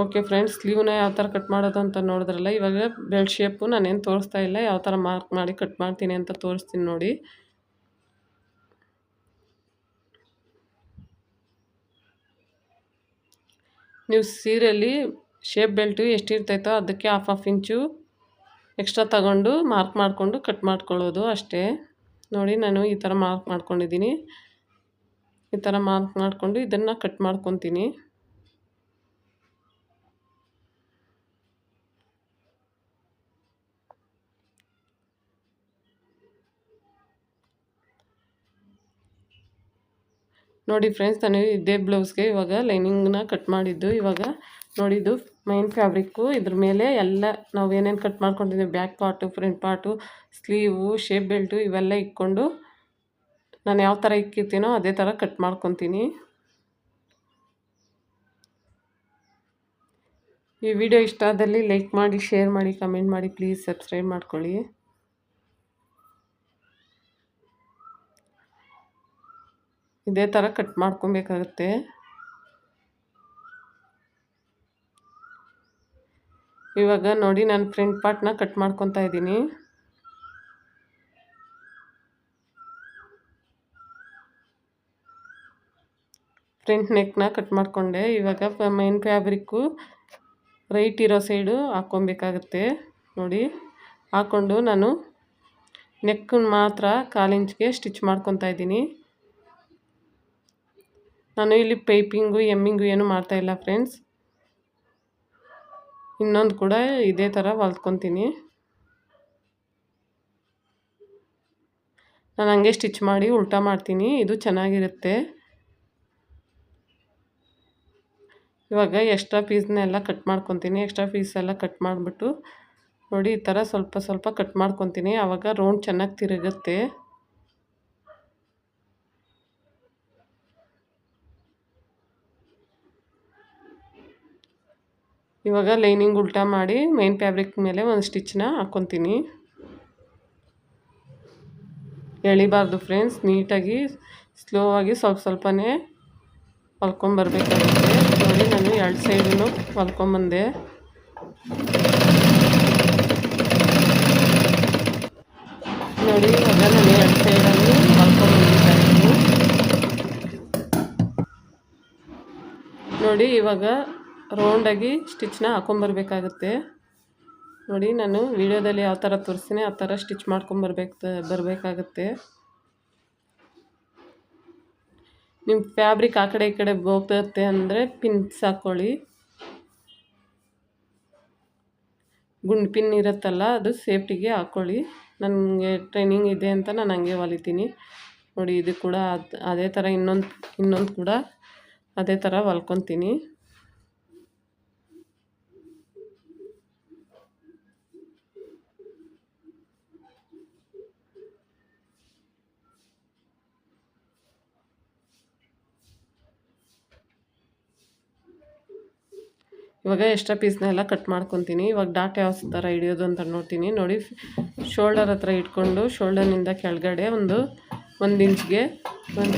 ಓಕೆ ಫ್ರೆಂಡ್ಸ್, ಸ್ಲೀವ್ನ ಯಾವ ಥರ ಕಟ್ ಮಾಡೋದು ಅಂತ ನೋಡಿದ್ರಲ್ಲ. ಇವಾಗ ಬೆಲ್ಟ್ ಶೇಪು ನಾನೇನು ತೋರಿಸ್ತಾ ಇಲ್ಲ, ಯಾವ ಥರ ಮಾರ್ಕ್ ಮಾಡಿ ಕಟ್ ಮಾಡ್ತೀನಿ ಅಂತ ತೋರಿಸ್ತೀನಿ ನೋಡಿ. ನೀವು ಸೀರೆಯಲ್ಲಿ ಶೇಪ್ ಬೆಲ್ಟು ಎಷ್ಟಿರ್ತೈತೋ ಅದಕ್ಕೆ 1/2 ಇಂಚು ಎಕ್ಸ್ಟ್ರಾ ತಗೊಂಡು ಮಾರ್ಕ್ ಮಾಡಿಕೊಂಡು ಕಟ್ ಮಾಡ್ಕೊಳ್ಳೋದು ಅಷ್ಟೇ. ನೋಡಿ ನಾನು ಈ ಥರ ಮಾರ್ಕ್ ಮಾಡ್ಕೊಂಡಿದ್ದೀನಿ. ಈ ಥರ ಮಾರ್ಕ್ ಮಾಡಿಕೊಂಡು ಇದನ್ನು ಕಟ್ ಮಾಡ್ಕೊತೀನಿ. ನೋಡಿ ಫ್ರೆಂಡ್ಸ್, ನಾನು ಇದೇ ಬ್ಲೌಸ್ಗೆ ಇವಾಗ ಲೈನಿಂಗ್ನ ಕಟ್ ಮಾಡಿದ್ದು. ಇವಾಗ ನೋಡಿದ್ದು ಮೈನ್ ಫ್ಯಾಬ್ರಿಕ್ಕು, ಇದ್ರ ಮೇಲೆ ಎಲ್ಲ ನಾವು ಏನೇನು ಕಟ್ ಮಾಡ್ಕೊಂಡಿದ್ದೀವಿ, back part, front part, sleeve, shape belt ಇವೆಲ್ಲ ಇಟ್ಕೊಂಡು ನಾನು ಯಾವ ಥರ ಇಕ್ಕಿರ್ತೀನೋ ಅದೇ ಥರ ಕಟ್ ಮಾಡ್ಕೊತೀನಿ. ಈ ವಿಡಿಯೋ ಇಷ್ಟ ಆದಲ್ಲಿ ಲೈಕ್ ಮಾಡಿ, ಶೇರ್ ಮಾಡಿ, ಕಮೆಂಟ್ ಮಾಡಿ, ಪ್ಲೀಸ್ ಸಬ್ಸ್ಕ್ರೈಬ್ ಮಾಡ್ಕೊಳ್ಳಿ. ಇದೇ ಥರ ಕಟ್ ಮಾಡ್ಕೊಬೇಕಾಗುತ್ತೆ. ಇವಾಗ ನೋಡಿ ನಾನು ಫ್ರಂಟ್ ಪಾರ್ಟ್ನ ಕಟ್ ಮಾಡ್ಕೊತಾ ಇದ್ದೀನಿ. ಫ್ರಂಟ್ ನೆಕ್ನ ಕಟ್ ಮಾಡಿಕೊಂಡೆ. ಇವಾಗ ಮೈನ್ ಫ್ಯಾಬ್ರಿಕ್ಕು ರೈಟ್ ಇರೋ ಸೈಡು ಹಾಕ್ಕೊಬೇಕಾಗುತ್ತೆ. ನೋಡಿ ಹಾಕ್ಕೊಂಡು ನಾನು ನೆಕ್ಕನ್ನು ಮಾತ್ರ 1/4 ಇಂಚ್ಗೆ ಸ್ಟಿಚ್ ಮಾಡ್ಕೊತಾ ಇದ್ದೀನಿ. ನಾನು ಇಲ್ಲಿ ಪೈಪಿಂಗು ಎಮ್ಮಿಂಗು ಏನು ಮಾಡ್ತಾಯಿಲ್ಲ ಫ್ರೆಂಡ್ಸ್. ಇನ್ನೊಂದು ಕೂಡ ಇದೇ ಥರ ಹೊಲ್ಕೊತೀನಿ. ನಾನು ಹಂಗೆ ಸ್ಟಿಚ್ ಮಾಡಿ ಉಲ್ಟಾ ಮಾಡ್ತೀನಿ, ಇದು ಚೆನ್ನಾಗಿರುತ್ತೆ. ಇವಾಗ ಎಕ್ಸ್ಟ್ರಾ ಪೀಸ್ನೆಲ್ಲ ಕಟ್ ಮಾಡ್ಕೊತೀನಿ. ಎಕ್ಸ್ಟ್ರಾ ಪೀಸ್ ಎಲ್ಲ ಕಟ್ ಮಾಡಿಬಿಟ್ಟು ನೋಡಿ ಈ ಥರ ಸ್ವಲ್ಪ ಸ್ವಲ್ಪ ಕಟ್ ಮಾಡ್ಕೊತೀನಿ. ಆವಾಗ ರೌಂಡ್ ಚೆನ್ನಾಗಿ ತಿರುಗುತ್ತೆ. ಇವಾಗ ಲೈನಿಂಗ್ ಉಲ್ಟಾ ಮಾಡಿ ಮೈನ್ ಫ್ಯಾಬ್ರಿಕ್ ಮೇಲೆ ಒಂದು ಸ್ಟಿಚ್ನ ಹಾಕ್ಕೊತೀನಿ. ಎಳಿಬಾರ್ದು ಫ್ರೆಂಡ್ಸ್, ನೀಟಾಗಿ ಸ್ಲೋ ಆಗಿ ಸ್ವಲ್ಪನೇ ಹೊಲ್ಕೊಂಬರ್ಬೇಕಾಗುತ್ತೆ. ನೋಡಿ ನಾನು 2 ಸೈಡೂ ಹೊಲ್ಕೊಂಬಂದೆ. ನೋಡಿ ಇವಾಗ ನಾನು 2 ಸೈಡಲ್ಲಿ ಹೊಲ್ಕೊಂಬಂದಿದ್ದಾಯಿತು. ನೋಡಿ ಇವಾಗ ರೌಂಡಾಗಿ ಸ್ಟಿಚ್ನ ಹಾಕ್ಕೊಂಬರ್ಬೇಕಾಗುತ್ತೆ. ನೋಡಿ ನಾನು ವಿಡಿಯೋದಲ್ಲಿ ಯಾವ ಥರ ತೋರಿಸ್ತೀನಿ ಆ ಥರ ಸ್ಟಿಚ್ ಬರಬೇಕಾಗುತ್ತೆ. ನಿಮ್ಮ ಫ್ಯಾಬ್ರಿಕ್ ಆ ಕಡೆ ಈ ಕಡೆ ಹೋಗ್ತತ್ತೆ ಅಂದರೆ ಪಿನ್ಸ್ ಹಾಕ್ಕೊಳ್ಳಿ. ಗುಂಡು ಪಿನ್ ಇರುತ್ತಲ್ಲ ಅದು ಸೇಫ್ಟಿಗೆ ಹಾಕ್ಕೊಳ್ಳಿ. ನನಗೆ ಟ್ರೈನಿಂಗ್ ಇದೆ ಅಂತ ನಾನು ಹಂಗೆ ಹೊಲಿತೀನಿ. ನೋಡಿ ಇದು ಕೂಡ ಅದೇ ಥರ ಇನ್ನೊಂದು ಕೂಡ ಅದೇ ಥರ ಹೊಲ್ಕೊತೀನಿ. ಇವಾಗ ಎಕ್ಸ್ಟ್ರಾ ಪೀಸ್ನೆಲ್ಲ ಕಟ್ ಮಾಡ್ಕೊತೀನಿ. ಇವಾಗ ಡಾಟ್ ಯಾವ ಥರ ಹಿಡಿಯೋದು ಅಂತ ನೋಡ್ತೀನಿ. ನೋಡಿ ಶೋಲ್ಡರ್ ಹತ್ರ ಇಟ್ಕೊಂಡು ಶೋಲ್ಡರ್ನಿಂದ ಕೆಳಗಡೆ ಒಂದು ಇಂಚ್ಗೆ 1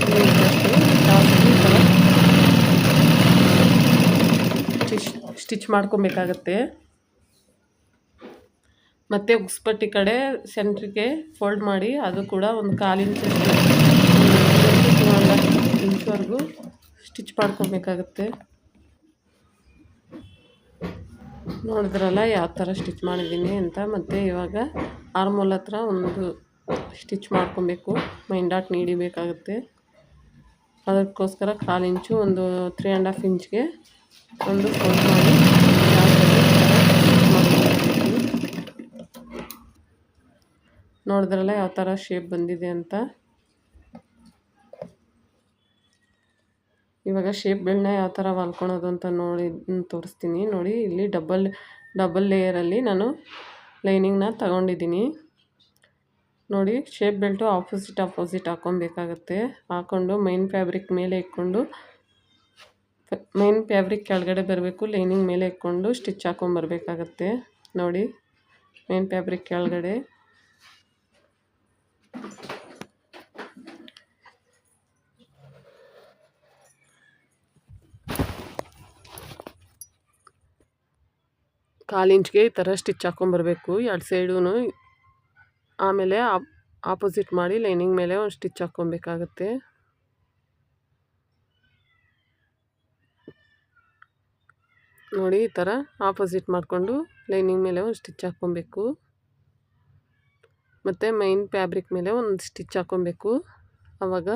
ಇಂಚಷ್ಟು ಸ್ಟಿಚ್ ಮಾಡ್ಕೊಬೇಕಾಗತ್ತೆ. ಮತ್ತು ಉಕ್ಸ್ಪಟ್ಟಿ ಕಡೆ ಸೆಂಟ್ರಿಗೆ ಫೋಲ್ಡ್ ಮಾಡಿ ಅದು ಕೂಡ ಒಂದು 1/4 ಇಂಚ್ವರೆಗೂ ಸ್ಟಿಚ್ ಮಾಡ್ಕೊಬೇಕಾಗತ್ತೆ. ನೋಡಿದ್ರಲ್ಲ ಯಾವ ಥರ ಸ್ಟಿಚ್ ಮಾಡಿದ್ದೀನಿ ಅಂತ. ಮತ್ತು ಇವಾಗ ಆರ್ಮೋಲ್ ಹತ್ರ ಒಂದು ಸ್ಟಿಚ್ ಮಾಡ್ಕೊಬೇಕು. ಮೈನ್ ಡಾಟ್ ನೀಡಿಬೇಕಾಗುತ್ತೆ. ಅದಕ್ಕೋಸ್ಕರ 1/4 ಇಂಚು ಒಂದು 3.5 ಇಂಚ್ಗೆ ಒಂದು ಫೋಲ್ಡ್ ಮಾಡಿ ನೋಡಿದ್ರಲ್ಲ ಯಾವ ಥರ ಶೇಪ್ ಬಂದಿದೆ ಅಂತ. ಇವಾಗ ಶೇಪ್ ಬೆಳ್ನ ಯಾವ ಥರ ಹೊಲ್ಕೊಳೋದು ಅಂತ ತೋರಿಸ್ತೀನಿ. ನೋಡಿ ಇಲ್ಲಿ ಡಬಲ್ ಲೇಯರಲ್ಲಿ ನಾನು ಲೈನಿಂಗ್ನ ತಗೊಂಡಿದ್ದೀನಿ. ನೋಡಿ ಶೇಪ್ ಬೆಲ್ಟು ಆಪೋಸಿಟ್ ಹಾಕ್ಕೊಬೇಕಾಗತ್ತೆ. ಹಾಕ್ಕೊಂಡು ಮೈನ್ ಫ್ಯಾಬ್ರಿಕ್ ಮೇಲೆ ಇಟ್ಕೊಂಡು ಮೈನ್ ಫ್ಯಾಬ್ರಿಕ್ ಕೆಳಗಡೆ ಬರಬೇಕು, ಲೈನಿಂಗ್ ಮೇಲೆ ಇಟ್ಕೊಂಡು ಸ್ಟಿಚ್ ಹಾಕ್ಕೊಂಬರ್ಬೇಕಾಗತ್ತೆ. ನೋಡಿ ಮೈನ್ ಫ್ಯಾಬ್ರಿಕ್ ಕೆಳಗಡೆ ಕಾಲು ಇಂಚ್ಗೆ ಈ ಥರ ಸ್ಟಿಚ್ ಹಾಕ್ಕೊಂಬರ್ಬೇಕು 2 ಸೈಡೂ. ಆಮೇಲೆ ಆಪೋಸಿಟ್ ಮಾಡಿ ಲೈನಿಂಗ್ ಮೇಲೆ ಒಂದು ಸ್ಟಿಚ್ ಹಾಕ್ಕೊಬೇಕಾಗತ್ತೆ. ನೋಡಿ ಈ ಥರ ಆಪೋಸಿಟ್ ಮಾಡಿಕೊಂಡು ಲೈನಿಂಗ್ ಮೇಲೆ ಒಂದು ಸ್ಟಿಚ್ ಹಾಕ್ಕೊಬೇಕು. ಮತ್ತು ಮೈನ್ ಫ್ಯಾಬ್ರಿಕ್ ಮೇಲೆ ಒಂದು ಸ್ಟಿಚ್ ಹಾಕ್ಕೊಬೇಕು. ಆವಾಗ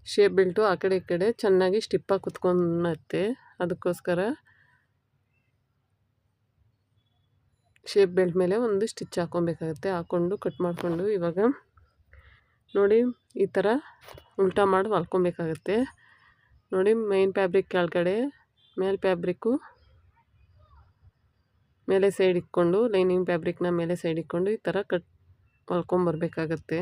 ಶೇಪ್ ಬೆಲ್ಟು ಆ ಕಡೆ ಈ ಕಡೆ ಚೆನ್ನಾಗಿ ಸ್ಟಿಪ್ಪಾಗಿ ಕುತ್ಕೊಂಡುತ್ತೆ. ಅದಕ್ಕೋಸ್ಕರ ಶೇಪ್ ಬೆಲ್ಟ್ ಮೇಲೆ ಒಂದು ಸ್ಟಿಚ್ ಹಾಕ್ಕೊಬೇಕಾಗತ್ತೆ. ಹಾಕ್ಕೊಂಡು ಕಟ್ ಮಾಡಿಕೊಂಡು ಇವಾಗ ನೋಡಿ ಈ ಥರ ಉಲ್ಟಾ ಮಾಡಿ ಹೊಲ್ಕೊಬೇಕಾಗತ್ತೆ. ನೋಡಿ ಮೈನ್ ಫ್ಯಾಬ್ರಿಕ್ ಕೆಳಗಡೆ ಮೇಲ್ ಫ್ಯಾಬ್ರಿಕ್ಕು ಮೇಲೆ ಸೈಡ್ ಇಟ್ಕೊಂಡು ಲೈನಿಂಗ್ ಫ್ಯಾಬ್ರಿಕ್ನ ಮೇಲೆ ಸೈಡ್ ಇಟ್ಕೊಂಡು ಈ ಥರ ಹೊಲ್ಕೊಂಬರ್ಬೇಕಾಗತ್ತೆ.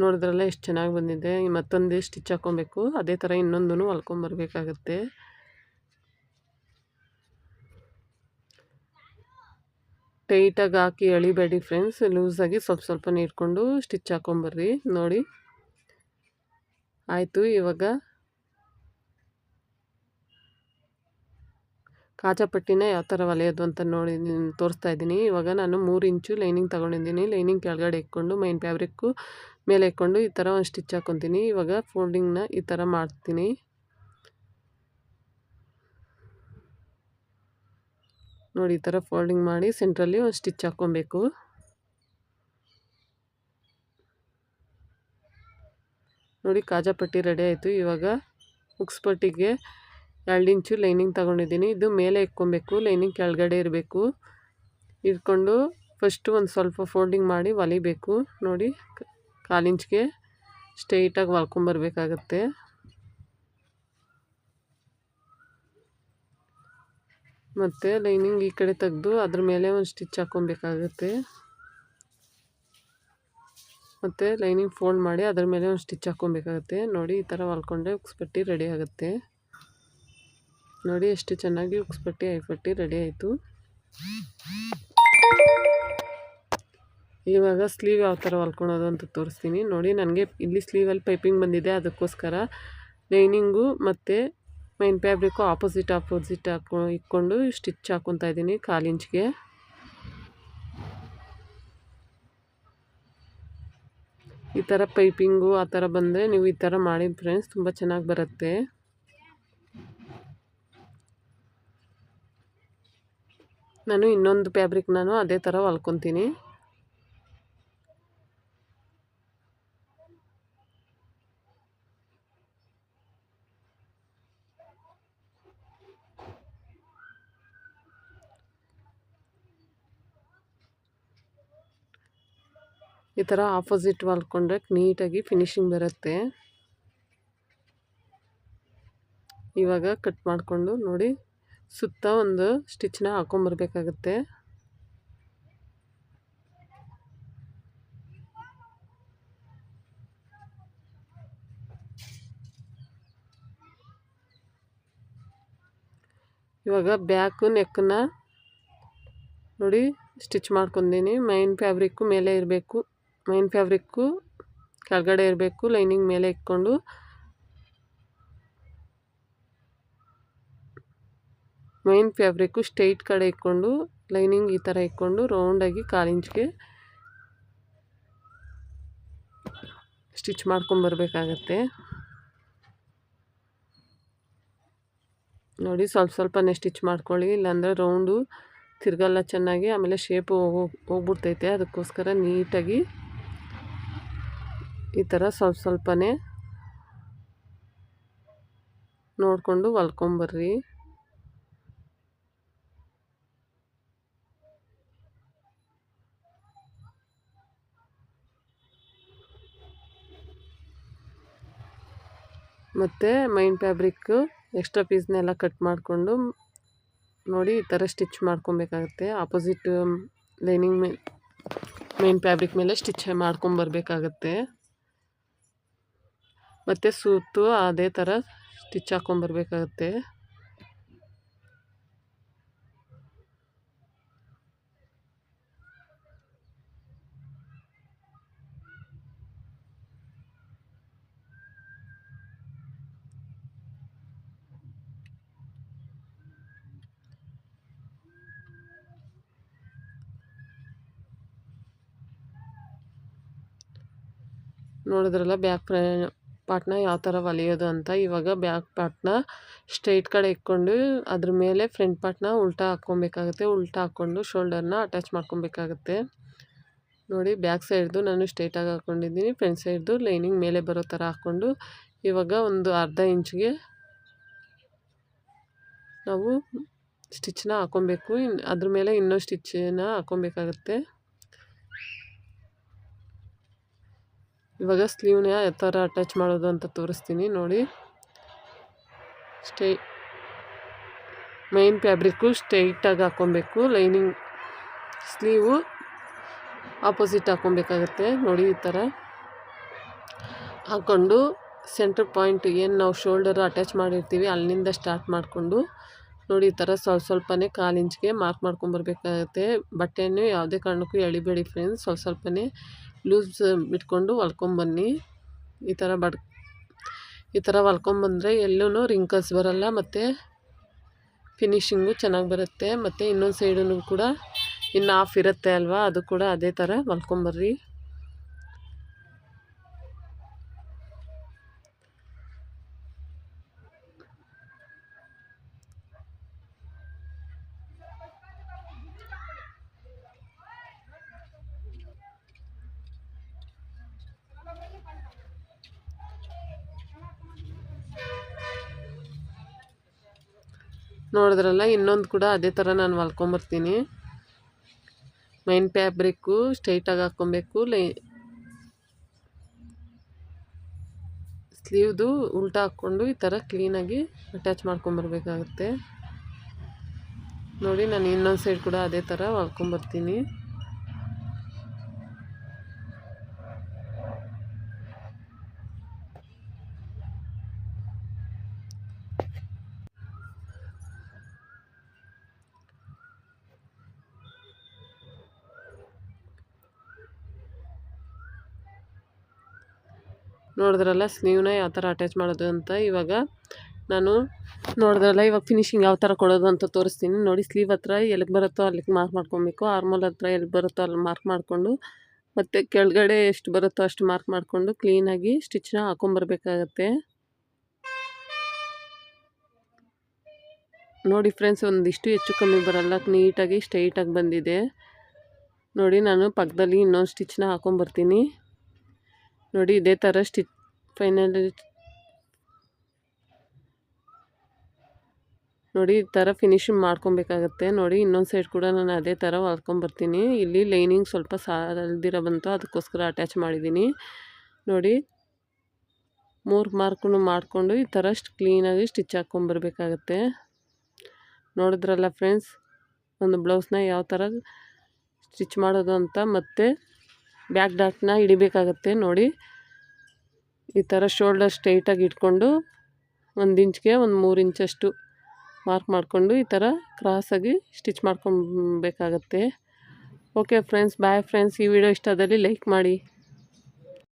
ನೋಡಿದ್ರಲ್ಲ ಎಷ್ಟು ಚೆನ್ನಾಗಿ ಬಂದಿದೆ. ಮತ್ತೊಂದು ಸ್ಟಿಚ್ ಹಾಕ್ಕೊಬೇಕು. ಅದೇ ಥರ ಇನ್ನೊಂದೂ ಹೊಲ್ಕೊಂಬರ್ಬೇಕಾಗತ್ತೆ. ಟೈಟಾಗಿ ಹಾಕಿ ಎಳಿಬೇಡಿ ಫ್ರೆಂಡ್ಸ್, ಲೂಸಾಗಿ ಸ್ವಲ್ಪ ನೀಡ್ಕೊಂಡು ಸ್ಟಿಚ್ ಹಾಕ್ಕೊಂಬರ್ರಿ. ನೋಡಿ ಆಯಿತು. ಇವಾಗ ಕಾಜಾಪಟ್ಟಿನ ಯಾವ ಥರ ಹೊಲಿಯೋದು ಅಂತ ತೋರಿಸ್ತಾ ಇದ್ದೀನಿ. ಇವಾಗ ನಾನು 3 ಇಂಚು ಲೈನಿಂಗ್ ತೊಗೊಂಡಿದ್ದೀನಿ. ಲೈನಿಂಗ್ ಕೆಳಗಡೆ ಇಟ್ಕೊಂಡು ಮೈನ್ ಫ್ಯಾಬ್ರಿಕ್ಕು ಮೇಲೆ ಇಟ್ಕೊಂಡು ಈ ಥರ ಒಂದು ಸ್ಟಿಚ್ ಹಾಕ್ಕೊತೀನಿ. ಇವಾಗ ಫೋಲ್ಡಿಂಗ್ನ ಈ ಥರ ಮಾಡ್ತೀನಿ. ನೋಡಿ ಈ ಥರ ಫೋಲ್ಡಿಂಗ್ ಮಾಡಿ ಸೆಂಟ್ರಲ್ಲಿ ಒಂದು ಸ್ಟಿಚ್ ಹಾಕ್ಕೊಬೇಕು. ನೋಡಿ ಕಾಜಾಪಟ್ಟಿ ರೆಡಿ ಆಯಿತು. ಇವಾಗ ಹುಕ್ಸ್ ಪಟ್ಟಿಗೆ 2 ಇಂಚು ಲೈನಿಂಗ್ ತೊಗೊಂಡಿದ್ದೀನಿ. ಇದು ಮೇಲೆ ಇಟ್ಕೊಬೇಕು, ಲೈನಿಂಗ್ ಕೆಳಗಡೆ ಇರಬೇಕು. ಇಟ್ಕೊಂಡು ಫಸ್ಟು ಒಂದು ಸ್ವಲ್ಪ ಫೋಲ್ಡಿಂಗ್ ಮಾಡಿ ಹೊಲಿಬೇಕು. ನೋಡಿ 1/4 ಇಂಚ್ಗೆ ಸ್ಟ್ರೈಟಾಗಿ ಹೊಲ್ಕೊಂಬರ್ಬೇಕಾಗತ್ತೆ. ಮತ್ತು ಲೈನಿಂಗ್ ಈ ಕಡೆ ತೆಗೆದು ಅದ್ರ ಮೇಲೆ ಒಂದು ಸ್ಟಿಚ್ ಹಾಕ್ಕೊಬೇಕಾಗತ್ತೆ. ಮತ್ತು ಲೈನಿಂಗ್ ಫೋಲ್ಡ್ ಮಾಡಿ ಅದರ ಮೇಲೆ ಒಂದು ಸ್ಟಿಚ್ ಹಾಕ್ಕೊಬೇಕಾಗುತ್ತೆ. ನೋಡಿ ಈ ಥರ ಹೊಲ್ಕೊಂಡ್ರೆ ಉಕ್ಸ್ಪಟ್ಟಿ ರೆಡಿ ಆಗುತ್ತೆ. ನೋಡಿ ಎಷ್ಟು ಚೆನ್ನಾಗಿ ಉಕ್ಸ್ಪಟ್ಟಿ ಐಪಟ್ಟಿ ರೆಡಿ ಆಯಿತು. ಇವಾಗ ಸ್ಲೀವ್ ಯಾವ ಥರ ಹೊಲ್ಕೊಳೋದು ಅಂತ ತೋರಿಸ್ತೀನಿ. ನೋಡಿ ನನಗೆ ಇಲ್ಲಿ ಸ್ಲೀವಲ್ಲಿ ಪೈಪಿಂಗ್ ಬಂದಿದೆ, ಅದಕ್ಕೋಸ್ಕರ ಲೈನಿಂಗು ಮತ್ತು ಮೈನ್ ಫ್ಯಾಬ್ರಿಕ್ಕು ಆಪೋಸಿಟ್ ಇಟ್ಕೊಂಡು ಸ್ಟಿಚ್ ಹಾಕ್ಕೊತಾ ಇದ್ದೀನಿ 1/4 ಇಂಚ್ಗೆ. ಈ ಥರ ಪೈಪಿಂಗು ಆ ಥರ ಬಂದರೆ ನೀವು ಈ ಥರ ಮಾಡಿ ಫ್ರೆಂಡ್ಸ್, ತುಂಬ ಚೆನ್ನಾಗಿ ಬರುತ್ತೆ. ನಾನು ಇನ್ನೊಂದು ಫ್ಯಾಬ್ರಿಕ್ ಅದೇ ಥರ ಹೊಲ್ಕೊತೀನಿ. ಈ ಥರ ಆಪೋಸಿಟ್ ಹೊಲ್ಕೊಂಡ್ರೆ ನೀಟಾಗಿ ಫಿನಿಶಿಂಗ್ ಬರುತ್ತೆ. ಇವಾಗ ಕಟ್ ಮಾಡಿಕೊಂಡು ನೋಡಿ ಸುತ್ತ ಒಂದು ಸ್ಟಿಚ್ನ ಹಾಕ್ಕೊಂಬರ್ಬೇಕಾಗುತ್ತೆ. ಇವಾಗ ಬ್ಯಾಕು ನೆಕ್ಕನ್ನ ನೋಡಿ ಸ್ಟಿಚ್ ಮಾಡ್ಕೊಂಡೀನಿ. ಮೈನ್ ಫ್ಯಾಬ್ರಿಕ್ಕು ಮೇಲೆ ಇರಬೇಕು, ಮೈನ್ ಫ್ಯಾಬ್ರಿಕ್ಕು ಕೆಳಗಡೆ ಇರಬೇಕು, ಲೈನಿಂಗ್ ಮೇಲೆ ಇಟ್ಕೊಂಡು ಮೈನ್ ಫ್ಯಾಬ್ರಿಕ್ಕು ಸ್ಟ್ರೈಟ್ ಕಡೆ ಇಟ್ಕೊಂಡು ಲೈನಿಂಗ್ ಈ ಥರ ಇಟ್ಕೊಂಡು ರೌಂಡಾಗಿ 1/4 ಇಂಚ್ಗೆ ಸ್ಟಿಚ್ ಮಾಡ್ಕೊಂಬರ್ಬೇಕಾಗತ್ತೆ. ನೋಡಿ ಸ್ವಲ್ಪನೇ ಸ್ಟಿಚ್ ಮಾಡ್ಕೊಳ್ಳಿ, ಇಲ್ಲಾಂದರೆ ರೌಂಡು ತಿರ್ಗಲ್ಲ ಚೆನ್ನಾಗಿ, ಆಮೇಲೆ ಶೇಪು ಹೋಗ್ಬಿಡ್ತೈತೆ. ಅದಕ್ಕೋಸ್ಕರ ನೀಟಾಗಿ ಈ ಥರ ಸ್ವಲ್ಪನೇ ನೋಡಿಕೊಂಡು ಹೊಲ್ಕೊಂಬರ್ರಿ. ಮತ್ತು ಮೈನ್ ಫ್ಯಾಬ್ರಿಕ್ಕು ಎಕ್ಸ್ಟ್ರಾ ಪೀಸ್ನೆಲ್ಲ ಕಟ್ ಮಾಡಿಕೊಂಡು ನೋಡಿ ಈ ಥರ ಸ್ಟಿಚ್ ಮಾಡ್ಕೊಬೇಕಾಗುತ್ತೆ. ಆಪೋಸಿಟ್ ಲೈನಿಂಗ್ ಮೈನ್ ಫ್ಯಾಬ್ರಿಕ್ ಮೇಲೆ ಸ್ಟಿಚ್ ಮಾಡ್ಕೊಂಬರ್ಬೇಕಾಗತ್ತೆ. ಮತ್ತು ಸೂತು ಅದೇ ಥರ ಸ್ಟಿಚ್ ಹಾಕ್ಕೊಂಬರ್ಬೇಕಾಗತ್ತೆ. ನೋಡಿದ್ರಲ್ಲ ಬ್ಯಾಕ್ ಪಾರ್ಟ್ನ ಯಾವ ಥರ ಹೊಲಿಯೋದು ಅಂತ. ಇವಾಗ ಬ್ಯಾಕ್ ಪಾರ್ಟ್ನ ಸ್ಟ್ರೈಟ್ ಕಡೆ ಇಟ್ಕೊಂಡು ಅದ್ರ ಮೇಲೆ ಫ್ರಂಟ್ ಪಾರ್ಟ್ನ ಉಲ್ಟಾ ಹಾಕ್ಕೊಬೇಕಾಗುತ್ತೆ. ಉಲ್ಟಾ ಹಾಕ್ಕೊಂಡು ಶೋಲ್ಡರ್ನ ಅಟ್ಯಾಚ್ ಮಾಡ್ಕೊಬೇಕಾಗುತ್ತೆ. ನೋಡಿ ಬ್ಯಾಕ್ ಸೈಡ್ದು ನಾನು ಸ್ಟ್ರೈಟಾಗಿ ಹಾಕ್ಕೊಂಡಿದ್ದೀನಿ, ಫ್ರಂಟ್ ಸೈಡ್ದು ಲೈನಿಂಗ್ ಮೇಲೆ ಬರೋ ಥರ ಹಾಕ್ಕೊಂಡು ಇವಾಗ ಒಂದು 1/2 ಇಂಚ್ಗೆ ನಾವು ಸ್ಟಿಚ್ನ ಹಾಕ್ಕೊಬೇಕು. ಅದ್ರ ಮೇಲೆ ಇನ್ನೂ ಸ್ಟಿಚ್ಚನ್ನ ಹಾಕ್ಕೊಬೇಕಾಗತ್ತೆ. ಇವಾಗ ಸ್ಲೀವ್ನ ಯಾವ ಥರ ಅಟ್ಯಾಚ್ ಮಾಡೋದು ಅಂತ ತೋರಿಸ್ತೀನಿ ನೋಡಿ. ಮೈನ್ ಫ್ಯಾಬ್ರಿಕ್ಕು ಸ್ಟ್ರೈಟಾಗಿ ಹಾಕ್ಕೊಬೇಕು, ಲೈನಿಂಗ್ ಸ್ಲೀವು ಆಪೋಸಿಟ್ ಹಾಕ್ಕೊಬೇಕಾಗತ್ತೆ. ನೋಡಿ ಈ ಥರ ಹಾಕ್ಕೊಂಡು ಸೆಂಟ್ರ್ ಪಾಯಿಂಟ್ ಏನು ನಾವು ಶೋಲ್ಡರ್ ಅಟ್ಯಾಚ್ ಮಾಡಿರ್ತೀವಿ ಅಲ್ಲಿಂದ ಸ್ಟಾರ್ಟ್ ಮಾಡಿಕೊಂಡು ನೋಡಿ ಈ ಥರ ಸ್ವಲ್ಪನೇ 1/4 ಇಂಚ್ಗೆ ಮಾರ್ಕ್ ಮಾಡ್ಕೊಂಬರ್ಬೇಕಾಗತ್ತೆ. ಬಟ್ಟೆಯನ್ನು ಯಾವುದೇ ಕಾರಣಕ್ಕೂ ಎಳಿಬೇಡಿ ಫ್ರೆಂಡ್ಸ್, ಸ್ವಲ್ಪನೇ ಲೂಸ್ ಬಿಟ್ಕೊಂಡು ಹೊಲ್ಕೊಂಬನ್ನಿ. ಈ ಥರ ಹೊಲ್ಕೊಂಬಂದರೆ ಎಲ್ಲೂ ರಿಂಕಲ್ಸ್ ಬರಲ್ಲ, ಮತ್ತು ಫಿನಿಶಿಂಗು ಚೆನ್ನಾಗಿ ಬರುತ್ತೆ. ಮತ್ತು ಇನ್ನೊಂದು ಸೈಡೂ ಕೂಡ ಇನ್ನು ಹಾಫ್ ಇರುತ್ತೆ ಅಲ್ವಾ, ಅದು ಕೂಡ ಅದೇ ಥರ ಹೊಲ್ಕೊಂಬರ್ರಿ. ನೋಡಿದ್ರಲ್ಲ, ಇನ್ನೊಂದು ಕೂಡ ಅದೇ ಥರ ನಾನು ಹೊಲ್ಕೊಂಬರ್ತೀನಿ. ಮೈನ್ ಫ್ಯಾಬ್ರಿಕ್ಕು ಸ್ಟ್ರೈಟಾಗಿ ಹಾಕ್ಕೊಬೇಕು, ಸ್ಲೀವ್ದು ಉಲ್ಟಾ ಹಾಕ್ಕೊಂಡು ಈ ಥರ ಕ್ಲೀನಾಗಿ ಅಟ್ಯಾಚ್ ಮಾಡ್ಕೊಂಬರ್ಬೇಕಾಗುತ್ತೆ. ನೋಡಿ ನಾನು ಇನ್ನೊಂದು ಸೈಡ್ ಕೂಡ ಅದೇ ಥರ ಹೊಲ್ಕೊಂಬರ್ತೀನಿ. ನೋಡಿದ್ರಲ್ಲ ಸ್ಲೀವ್ನ ಯಾವ ಥರ ಅಟ್ಯಾಚ್ ಮಾಡೋದು ಅಂತ. ಇವಾಗ ನಾನು ನೋಡಿದ್ರಲ್ಲ ಇವಾಗ ಫಿನಿಶಿಂಗ್ ಯಾವ ಥರ ಕೊಡೋದು ಅಂತ ತೋರಿಸ್ತೀನಿ ನೋಡಿ. ಸ್ಲೀವ್ ಹತ್ರ ಎಲ್ಲಿಗೆ ಬರುತ್ತೋ ಅಲ್ಲಿಗೆ ಮಾರ್ಕ್ ಮಾಡ್ಕೊಬೇಕು. ಆರ್ಮೋಲ್ ಹತ್ರ ಎಲ್ಲಿ ಬರುತ್ತೋ ಅಲ್ಲಿ ಮಾರ್ಕ್ ಮಾಡಿಕೊಂಡು ಮತ್ತು ಕೆಳಗಡೆ ಎಷ್ಟು ಬರುತ್ತೋ ಅಷ್ಟು ಮಾರ್ಕ್ ಮಾಡಿಕೊಂಡು ಕ್ಲೀನಾಗಿ ಸ್ಟಿಚ್ನ ಹಾಕೊಂಬರ್ಬೇಕಾಗತ್ತೆ. ನೋಡಿ ಫ್ರೆಂಡ್ಸ್, ಒಂದಿಷ್ಟು ಹೆಚ್ಚು ಕಮ್ಮಿ ಬರಲ್ಲ, ನೀಟಾಗಿ ಸ್ಟ್ರೈಟಾಗಿ ಬಂದಿದೆ ನೋಡಿ. ನಾನು ಪಕ್ಕದಲ್ಲಿ ಇನ್ನೊಂದು ಸ್ಟಿಚ್ನ ಹಾಕೊಂಬರ್ತೀನಿ ನೋಡಿ. ಇದೇ ಥರ ಸ್ಟಿಚ್ ಫೈನಲ್ ನೋಡಿ, ಈ ಥರ ಫಿನಿಶಿಂಗ್ ಮಾಡ್ಕೊಬೇಕಾಗತ್ತೆ ನೋಡಿ. ಇನ್ನೊಂದು ಸೈಡ್ ಕೂಡ ನಾನು ಅದೇ ಥರ ಹೊಲ್ಕೊಂಬರ್ತೀನಿ. ಇಲ್ಲಿ ಲೈನಿಂಗ್ ಸ್ವಲ್ಪ ಸಾಲ್ದಿರ ಬಂತು, ಅದಕ್ಕೋಸ್ಕರ ಅಟ್ಯಾಚ್ ಮಾಡಿದ್ದೀನಿ ನೋಡಿ. 3 ಮಾರ್ಕನ್ನು ಮಾಡಿಕೊಂಡು ಈ ಥರ ಕ್ಲೀನಾಗಿ ಸ್ಟಿಚ್ ಹಾಕ್ಕೊಂಬರ್ಬೇಕಾಗತ್ತೆ. ನೋಡಿದ್ರಲ್ಲ ಫ್ರೆಂಡ್ಸ್, ಒಂದು ಬ್ಲೌಸ್ನ ಯಾವ ಥರ ಸ್ಟಿಚ್ ಮಾಡೋದು ಅಂತ. ಮತ್ತು ಬ್ಯಾಕ್ ಡಾಟ್ನ ಹಿಡಿಬೇಕಾಗತ್ತೆ ನೋಡಿ. ಈ ಥರ ಶೋಲ್ಡರ್ ಸ್ಟ್ರೈಟಾಗಿ ಇಟ್ಕೊಂಡು 1 ಇಂಚ್ಗೆ ಒಂದು 3 ಇಂಚಷ್ಟು ಮಾರ್ಕ್ ಮಾಡಿಕೊಂಡು ಈ ಥರ ಕ್ರಾಸಾಗಿ ಸ್ಟಿಚ್ ಮಾಡ್ಕೊಬೇಕಾಗತ್ತೆ. Okay friends, bye friends. ಈ ವಿಡಿಯೋ ಇಷ್ಟ ಆದಲ್ಲಿ ಲೈಕ್ ಮಾಡಿ.